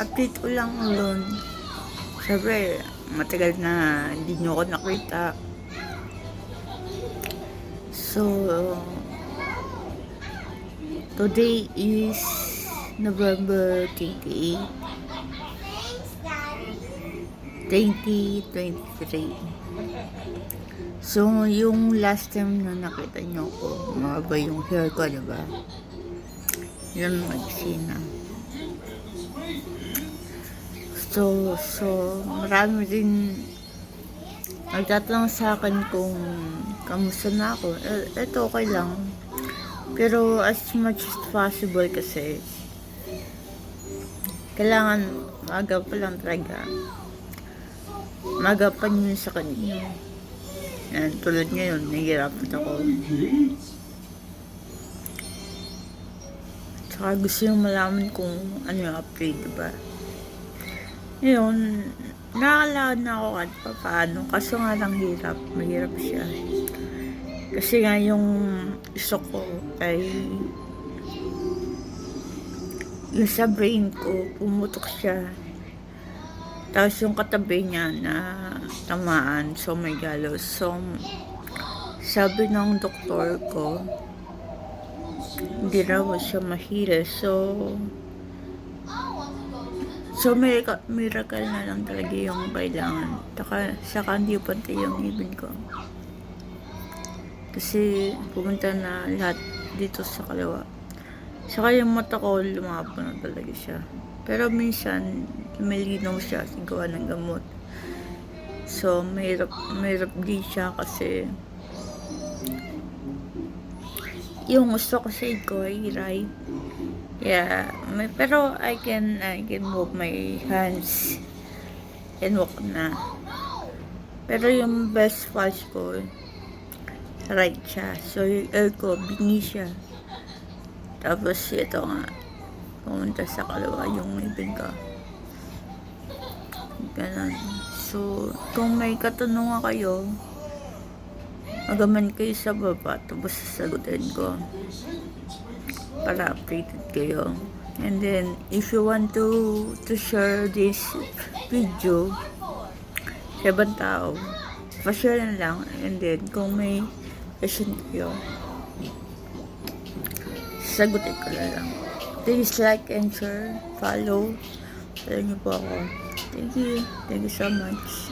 update ko lang doon. Siyempre, matagal na hindi nyo ako nakita. So, today is November 28, 2023. So, yung last time na nakita nyo ko, mahaba yung hair ko, diba? Yun, magsina. So, marami din nagtatanong sa akin kung kamusta na ako. Eto, okay lang. Pero as much as possible kasi kailangan maaga pa lang talaga. Magapan yun sa kanina. Yan, tulad ngayon, nahihirapan ako. Tsaka gusto yung malaman kung ano yung upgrade, diba? Ngayon, nakakalakad na ako kahit pa paano. Kaso nga lang mahirap siya. Kasi nga yung iso ko ay yung sa brain ko, pumutok siya. Tapos yung katabi niya na tamaan, so may galos. So, sabi ng doktor ko, hindi raw siya mahira. So miracle na lang talaga yung kailangan. Saka hindi pantay yung ngipin ko. Kasi pumunta na lahat dito sa kaliwa. Saka yung mata ko, lumabo na talaga siya. Pero minsan, lumilinaw siya kasi gawa ng gamot. So, mahirap din siya kasi yung gusto kasi ko ay right. Yeah, pero I can move my hands and walk na. Pero yung best pulse ko, right siya. So, yung air ko, bingi siya. Tapos, ito nga, pumunta sa kalawa yung ngipin ko. Ganun. So, kung may katanungan kayo, magaman kayo sa baba, tapos sasagutin ko para updated kayo. And then, if you want to share this video sa ibang tao, pa-share na lang. And then, kung may question kayo, sagutin ko na lang. Please like and share, follow. Follow niyo po ako. Thank you so much.